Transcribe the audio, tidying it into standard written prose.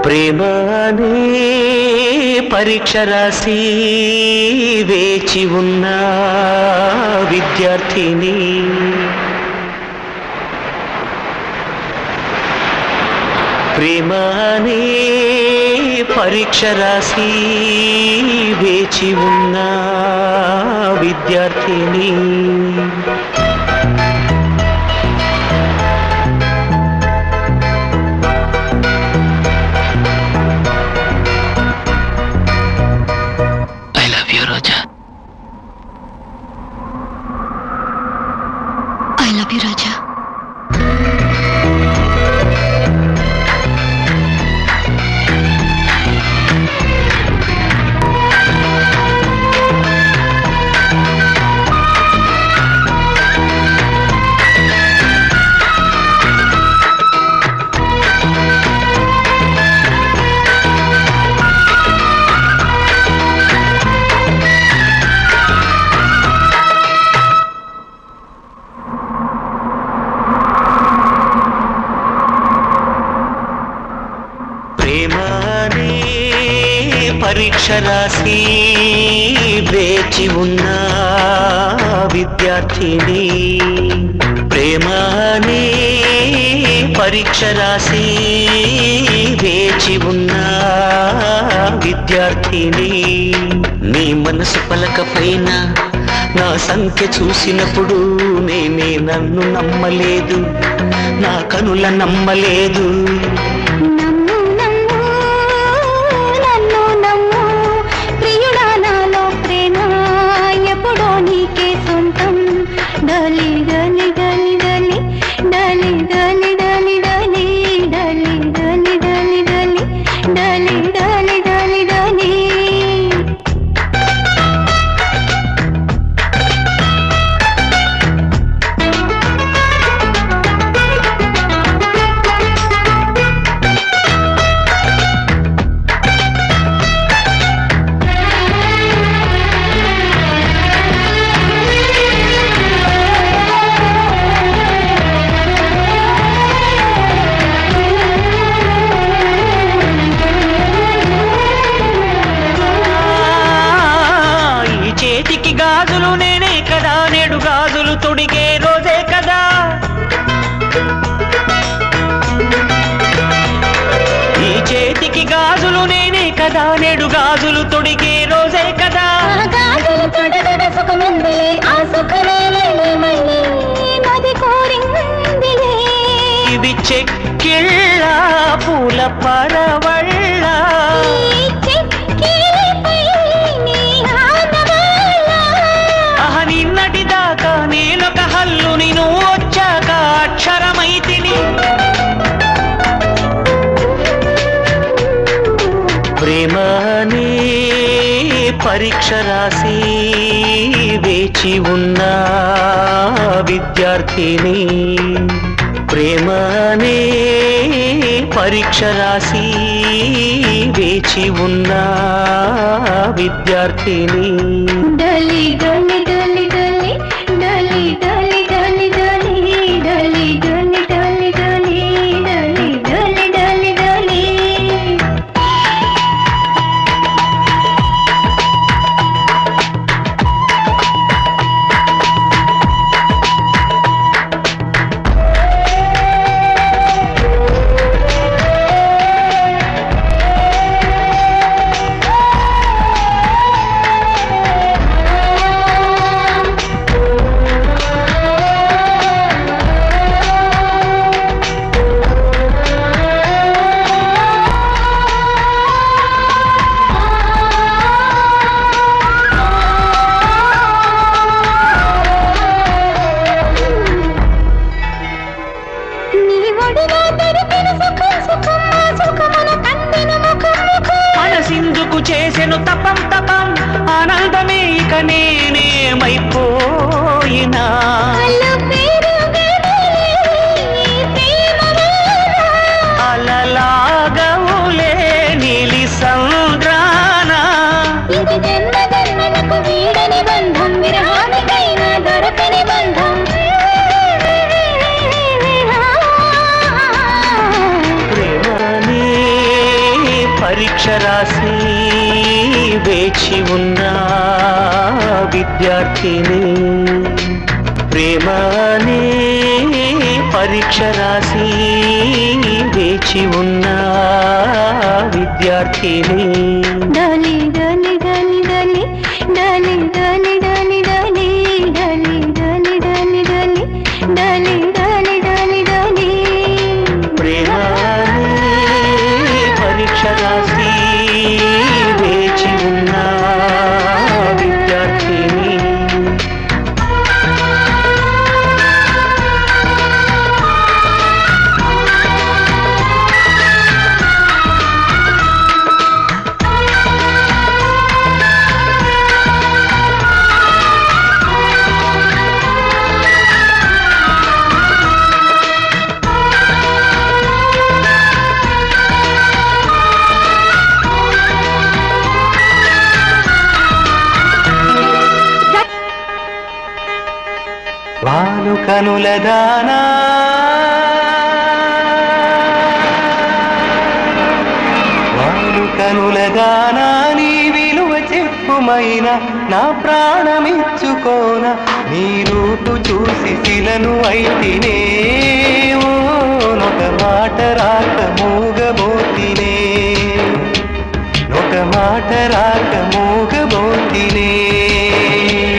ప్రేమనే పరీక్ష రాసి వేచి ఉన్న విద్యార్థిని ప్రేమనే పరీక్ష రాసి వేచి ఉన్న విద్యార్థిని I love you, Raja. ప్రేమనే పరీక్ష రాసి వేచి ఉన్న విద్యార్థిని ప్రేమనే పరీక్ష రాసి వేచి ఉన్న విద్యార్థిని నీ మనసు పలకపైన నా సంఖ్య చూసినప్పుడు నేనే నన్ను నమ్మలేదు నా కనుల నమ్మలేదు గాజులు నేనే కదా నేడు గాజులు తొడిగే రోజే కదా ఈ చేతికి గాజులు నేనే కదా నేడు గాజులు తొడిగే రోజే కదా గాజులు తొడగడ సుఖముందే ఆ సుఖమేలే మళ్ళీ నది కోరిందిలే ఇది చెక్కిళ్ళ పూల పరవళ్ళ నిన్నటిదాకా నేనొక హల్లుని నువ్వు వచ్చాక అక్షరమైతిని ప్రేమనే పరీక్ష రాసి వేచి ఉన్న విద్యార్థిని ప్రేమనే పరీక్ష రాసి వేచి ఉన్న విద్యార్థిని డలి డలి డలి డలి డలి డలి డలి డలి డలి డలి డలి డలి డలి డలి డలి మనసిందుకు చేసెను తపం తపం ఆనందమే ఇక నేనేమైపోయినా అలలాగవులే నీలి సంద్రాన వీడని బంధం విరహానికైనా దొరకని బంధం పరీక్ష రాసి వేచి ఉన్న విద్యార్థిని ప్రేమనే పరీక్ష రాసి వేచి ఉన్న విద్యార్థిని డలి డలి డలి డలి డలి డలి డలి డలి డలి డలి డలి డలి డలి డలి డలి డలి ప్రేమనే పరీక్ష రాసి వేచి ఉన్న విద్యార్థిని వాలు కనుల దానా వాలు కనుల దానా నీ విలువ చెప్పుమైన నా ప్రాణమిచ్చుకోన నీ రూపు చూసి శిలను అయితినే